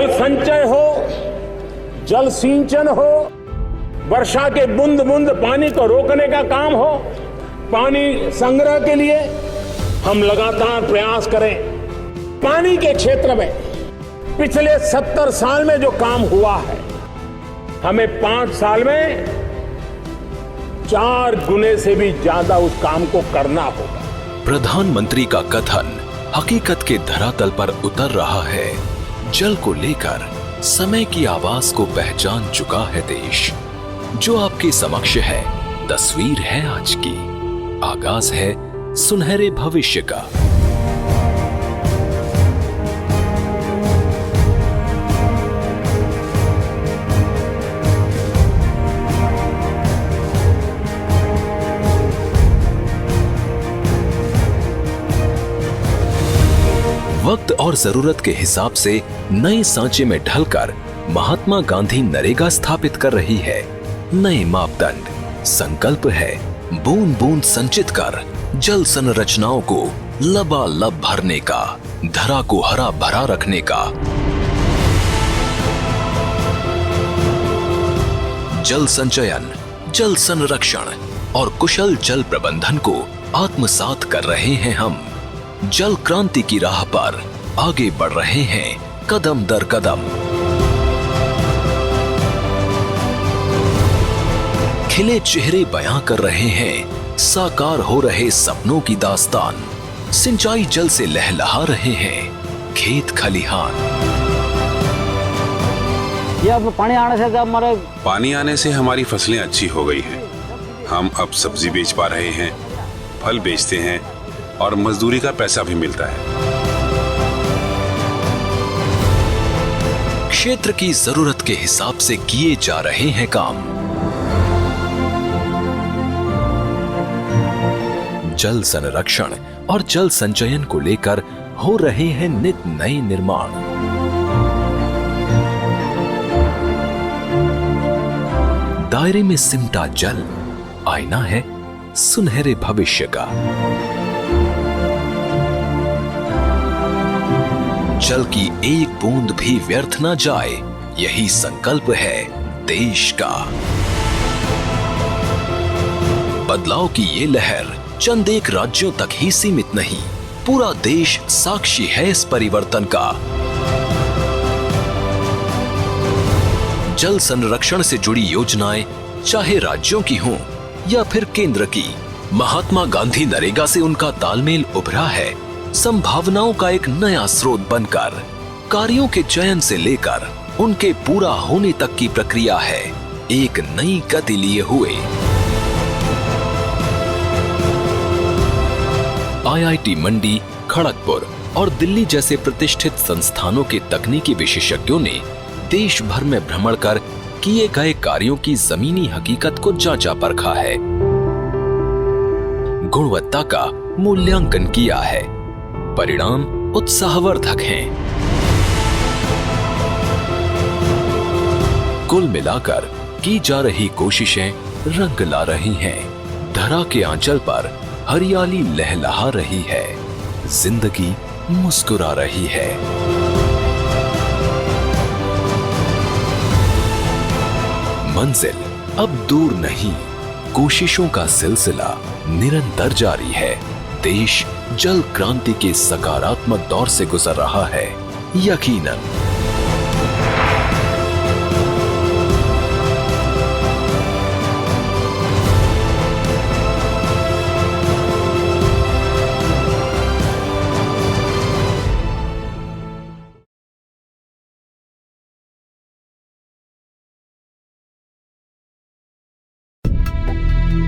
जल संचय हो, जल सिंचन हो, वर्षा के बूंद बूंद पानी को रोकने का काम हो, पानी संग्रह के लिए हम लगातार प्रयास करें। पानी के क्षेत्र में पिछले 70 साल में जो काम हुआ है, हमें 5 साल में 4 गुने से भी ज्यादा उस काम को करना होगा। प्रधानमंत्री का कथन हकीकत के धरातल पर उतर रहा है। जल को लेकर समय की आवाज को पहचान चुका है देश। जो आपके समक्ष है, तस्वीर है आज की, आगाज है सुनहरे भविष्य का। वक्त और जरूरत के हिसाब से नए सांचे में ढलकर महात्मा गांधी नरेगा स्थापित कर रही है। नए मापदंड, संकल्प है बूंद बूंद संचित कर जल संरचनाओं को लबालब भरने का, धरा को हरा भरा रखने का। जल संचयन, जल संरक्षण और कुशल जल प्रबंधन को आत्मसात कर रहे हैं हम। जल क्रांति की राह पर आगे बढ़ रहे हैं कदम दर कदम। खिले चेहरे बयां कर रहे हैं साकार हो रहे सपनों की दास्तान। सिंचाई जल से लहलहा रहे हैं खेत खलिहान। पानी आने से हमारी फसलें अच्छी हो गई हैं। हम अब सब्जी बेच पा रहे हैं, फल बेचते हैं और मजदूरी का पैसा भी मिलता है। क्षेत्र की जरूरत के हिसाब से किए जा रहे हैं काम। जल संरक्षण और जल संचयन को लेकर हो रहे हैं नित नए निर्माण। दायरे में सिमटा जल आईना है सुनहरे भविष्य का। जल की एक बूंद भी व्यर्थ न जाए, यही संकल्प है देश का। बदलाव की ये लहर चंद एक राज्यों तक ही सीमित नहीं, पूरा देश साक्षी है इस परिवर्तन का। जल संरक्षण से जुड़ी योजनाएं चाहे राज्यों की हों या फिर केंद्र की, महात्मा गांधी नरेगा से उनका तालमेल उभरा है संभावनाओं का एक नया स्रोत बनकर। कार्यों के चयन से लेकर उनके पूरा होने तक की प्रक्रिया है एक नई गति लिए हुए। आईआईटी मंडी, खड़गपुर और दिल्ली जैसे प्रतिष्ठित संस्थानों के तकनीकी विशेषज्ञों ने देश भर में भ्रमण कर किए गए कार्यों की जमीनी हकीकत को जांचा परखा है, गुणवत्ता का मूल्यांकन किया है। परिणाम उत्साहवर्धक हैं। कुल मिलाकर की जा रही कोशिशें रंग ला रही हैं। धरा के आंचल पर हरियाली लहलहा रही है, जिंदगी मुस्कुरा रही है। मंजिल अब दूर नहीं, कोशिशों का सिलसिला निरंतर जारी है। देश जल क्रांति के सकारात्मक दौर से गुजर रहा है, यकीनन।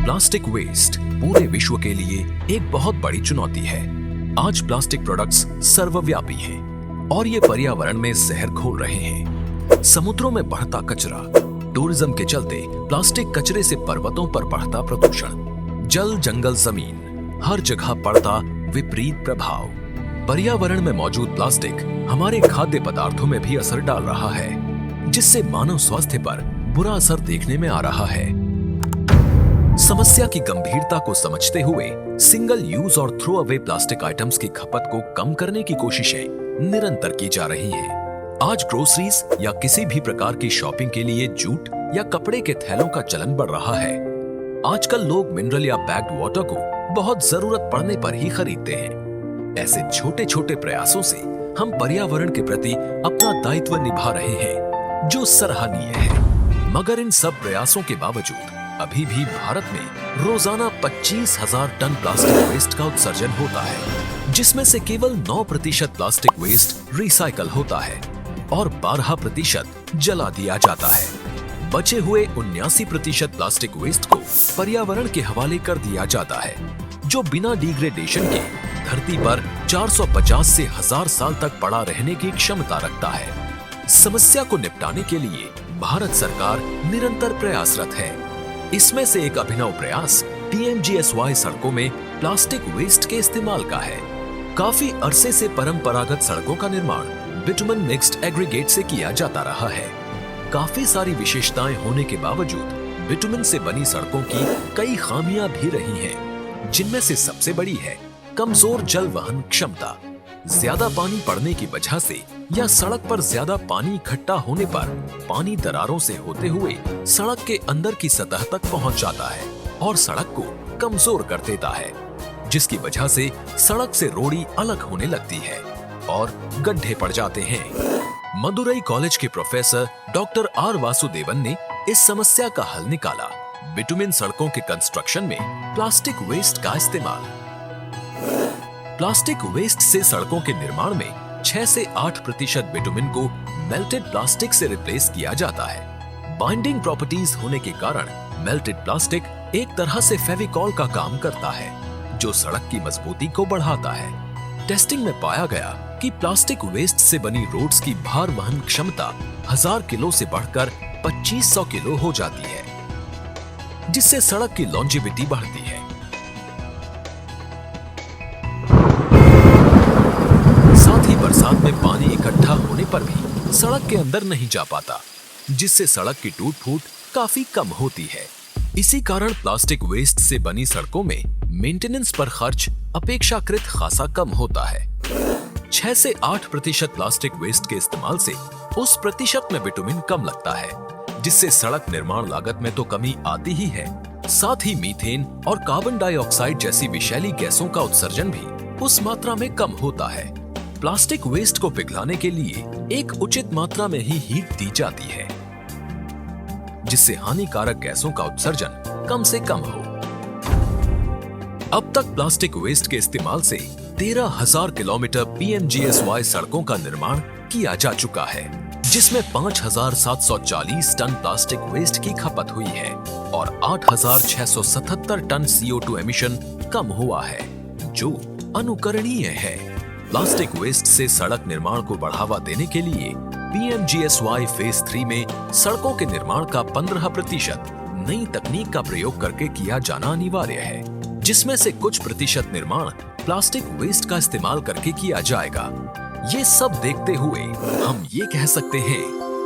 प्लास्टिक वेस्ट पूरे विश्व के लिए एक बहुत बड़ी चुनौती है। आज प्लास्टिक प्रोडक्ट्स सर्वव्यापी हैं और ये पर्यावरण में जहर घोल रहे हैं। समुद्रों में बढ़ता कचरा, टूरिज्म के चलते प्लास्टिक कचरे से पर्वतों पर बढ़ता प्रदूषण, जल जंगल जमीन हर जगह पड़ता विपरीत प्रभाव। पर्यावरण में मौजूद प्लास्टिक हमारे खाद्य पदार्थों में भी असर डाल रहा है, जिससे मानव स्वास्थ्य पर बुरा असर देखने में आ रहा है। समस्या की गंभीरता को समझते हुए सिंगल यूज और थ्रो अवे प्लास्टिक आइटम्स की खपत को कम करने की कोशिशें निरंतर की जा रही हैं। आज ग्रोसरीज या किसी भी प्रकार की शॉपिंग के लिए जूट या कपड़े के थैलों का चलन बढ़ रहा है। आजकल लोग मिनरल या पैक्ड वाटर को बहुत जरूरत पड़ने पर ही खरीदते हैं। ऐसे छोटे छोटे प्रयासों से हम पर्यावरण के प्रति अपना दायित्व निभा रहे हैं, जो सराहनीय है। मगर इन सब प्रयासों के बावजूद अभी भी भारत में रोजाना 25,000 टन प्लास्टिक वेस्ट का उत्सर्जन होता है, जिसमें से केवल 9% प्लास्टिक वेस्ट रिसाइकल होता है और 12% जला दिया जाता है। बचे हुए 79% प्लास्टिक वेस्ट को पर्यावरण के हवाले कर दिया जाता है, जो बिना डिग्रेडेशन के धरती पर 450 से 1000 साल तक पड़ा रहने की क्षमता रखता है। समस्या को निपटाने के लिए भारत सरकार निरंतर प्रयासरत है। इसमें से एक अभिनव प्रयास PMGSY सड़कों में प्लास्टिक वेस्ट के इस्तेमाल का है। काफी अरसे से परंपरागत सड़कों का निर्माण बिटुमेन मिक्स्ड एग्रीगेट से किया जाता रहा है। काफी सारी विशेषताएं होने के बावजूद बिटुमेन से बनी सड़कों की कई खामियां भी रही हैं, जिनमें से सबसे बड़ी है कमजोर जल वहन क्षमता। ज्यादा पानी पड़ने की वजह से या सड़क पर ज्यादा पानी इकट्ठा होने पर पानी दरारों से होते हुए सड़क के अंदर की सतह तक पहुंच जाता है और सड़क को कमजोर कर देता है, जिसकी वजह से सड़क से रोड़ी अलग होने लगती है और गड्ढे पड़ जाते हैं। मदुरई कॉलेज के प्रोफेसर डॉक्टर R वासुदेवन ने इस समस्या का हल निकाला। बिटुमेन सड़कों के कंस्ट्रक्शन में प्लास्टिक वेस्ट का इस्तेमाल। प्लास्टिक वेस्ट से सड़कों के निर्माण में 6 से 8% बिटुमेन को मेल्टेड प्लास्टिक से रिप्लेस किया जाता है। बाइंडिंग प्रॉपर्टीज होने के कारण मेल्टेड प्लास्टिक एक तरह से फेविकॉल का काम करता है, जो सड़क की मजबूती को बढ़ाता है। टेस्टिंग में पाया गया कि प्लास्टिक वेस्ट से बनी रोड्स की भार वहन क्षमता 1000 किलो से बढ़कर 2500 किलो हो जाती है, जिससे सड़क की लॉन्जेविटी बढ़ती है। साथ ही बरसात में पानी इकट्ठा होने पर भी सड़क के अंदर नहीं जा पाता, जिससे सड़क की टूट फूट काफी कम होती है। इसी कारण प्लास्टिक वेस्ट से बनी सड़कों में मेंटेनेंस पर खर्च अपेक्षाकृत खासा कम होता है। 6 से 8% प्लास्टिक वेस्ट के इस्तेमाल से उस प्रतिशत में बिटुमेन कम लगता है, जिससे सड़क निर्माण लागत में तो कमी आती ही है, साथ ही मीथेन और कार्बन डाइऑक्साइड जैसी विषैली गैसों का उत्सर्जन भी उस मात्रा में कम होता है। प्लास्टिक वेस्ट को पिघलाने के लिए एक उचित मात्रा में ही हीट दी जाती है, जिससे हानिकारक गैसों का उत्सर्जन कम से कम हो। अब तक प्लास्टिक वेस्ट के इस्तेमाल से 13,000 किलोमीटर PMGSY सड़कों का निर्माण किया जा चुका है, जिसमें 5,740 टन प्लास्टिक वेस्ट की खपत हुई है और 8,677 टन CO2 एमिशन कम हुआ है, जो अनुकरणीय है। प्लास्टिक वेस्ट से सड़क निर्माण को बढ़ावा देने के लिए PMGSY फेज 3 में सड़कों के निर्माण का 15% नई तकनीक का प्रयोग करके किया जाना अनिवार्य है, जिसमें से कुछ प्रतिशत निर्माण प्लास्टिक वेस्ट का इस्तेमाल करके किया जाएगा। ये सब देखते हुए हम ये कह सकते हैं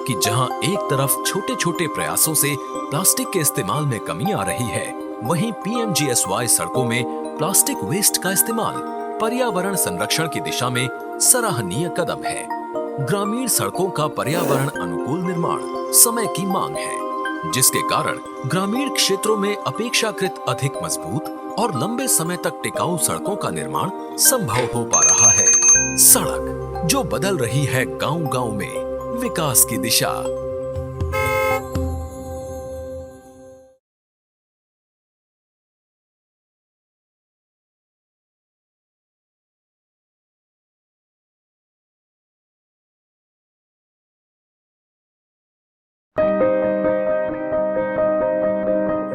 कि जहां एक तरफ छोटे छोटे प्रयासों से प्लास्टिक के इस्तेमाल में कमी आ रही है, वहीं PMGSY सड़कों में प्लास्टिक वेस्ट का इस्तेमाल पर्यावरण संरक्षण की दिशा में सराहनीय कदम है। ग्रामीण सड़कों का पर्यावरण अनुकूल निर्माण समय की मांग है, जिसके कारण ग्रामीण क्षेत्रों में अपेक्षाकृत अधिक मजबूत और लंबे समय तक टिकाऊ सड़कों का निर्माण संभव हो पा रहा है। सड़क जो बदल रही है गांव-गांव में विकास की दिशा।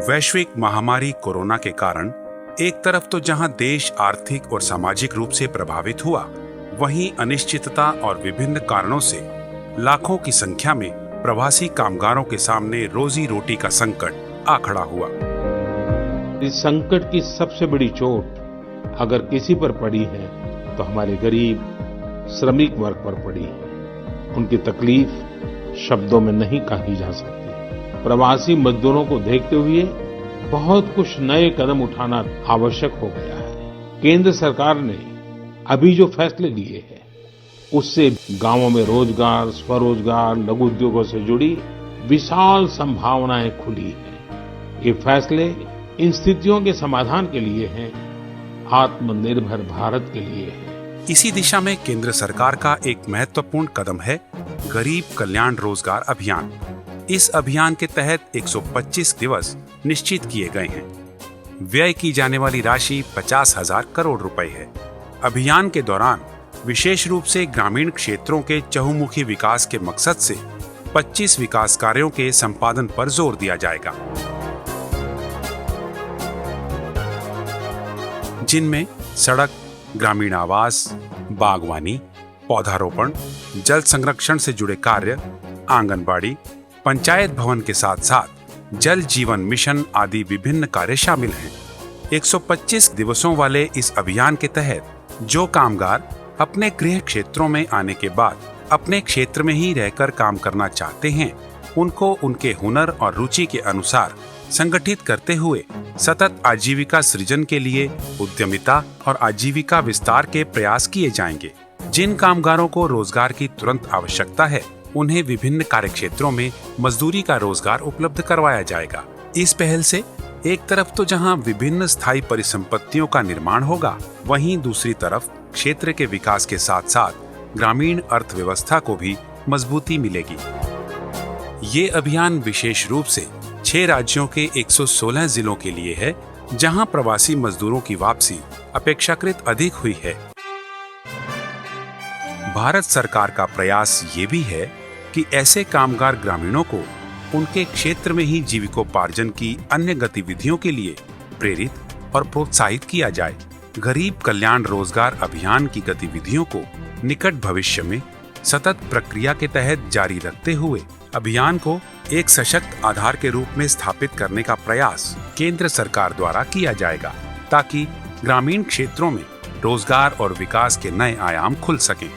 वैश्विक महामारी कोरोना के कारण एक तरफ तो जहां देश आर्थिक और सामाजिक रूप से प्रभावित हुआ, वहीं अनिश्चितता और विभिन्न कारणों से लाखों की संख्या में प्रवासी कामगारों के सामने रोजी रोटी का संकट आ खड़ा हुआ। इस संकट की सबसे बड़ी चोट अगर किसी पर पड़ी है तो हमारे गरीब श्रमिक वर्ग पर पड़ी है। उनकी तकलीफ शब्दों में नहीं कही जा सकती। प्रवासी मजदूरों को देखते हुए बहुत कुछ नए कदम उठाना आवश्यक हो गया है। केंद्र सरकार ने अभी जो फैसले लिए हैं, उससे गांवों में रोजगार, स्वरोजगार, लघु उद्योगों से जुड़ी विशाल संभावनाएं खुली हैं। ये फैसले इन स्थितियों के समाधान के लिए हैं, आत्मनिर्भर भारत के लिए है। इसी दिशा में केंद्र सरकार का एक महत्वपूर्ण कदम है गरीब कल्याण रोजगार अभियान। इस अभियान के तहत 125 दिवस निश्चित किए गए हैं। व्यय की जाने वाली राशि 50,000 करोड़ रुपए है। अभियान के दौरान विशेष रूप से ग्रामीण क्षेत्रों के चहुमुखी विकास के मकसद से 25 विकास कार्यों के संपादन पर जोर दिया जाएगा, जिनमें सड़क, ग्रामीण आवास, बागवानी, पौधारोपण, जल संरक्षण से जुड़े कार्य, आंगनबाड़ी, पंचायत भवन के साथ साथ जल जीवन मिशन आदि विभिन्न कार्य शामिल हैं। 125 दिवसों वाले इस अभियान के तहत जो कामगार अपने गृह क्षेत्रों में आने के बाद अपने क्षेत्र में ही रहकर काम करना चाहते हैं, उनको उनके हुनर और रुचि के अनुसार संगठित करते हुए सतत आजीविका सृजन के लिए उद्यमिता और आजीविका विस्तार के प्रयास किए जाएंगे। जिन कामगारों को रोजगार की तुरंत आवश्यकता है, उन्हें विभिन्न कार्यक्षेत्रों में मजदूरी का रोजगार उपलब्ध करवाया जाएगा। इस पहल से एक तरफ तो जहां विभिन्न स्थायी परिसंपत्तियों का निर्माण होगा, वहीं दूसरी तरफ क्षेत्र के विकास के साथ साथ ग्रामीण अर्थव्यवस्था को भी मजबूती मिलेगी। ये अभियान विशेष रूप से 6 राज्यों के 116 जिलों के लिए है, जहां प्रवासी मजदूरों की वापसी अपेक्षाकृत अधिक हुई है। भारत सरकार का प्रयास ये भी है कि ऐसे कामगार ग्रामीणों को उनके क्षेत्र में ही जीविकोपार्जन की अन्य गतिविधियों के लिए प्रेरित और प्रोत्साहित किया जाए। गरीब कल्याण रोजगार अभियान की गतिविधियों को निकट भविष्य में सतत प्रक्रिया के तहत जारी रखते हुए अभियान को एक सशक्त आधार के रूप में स्थापित करने का प्रयास केंद्र सरकार द्वारा किया जाएगा, ताकि ग्रामीण क्षेत्रों में रोजगार और विकास के नए आयाम खुल सकें।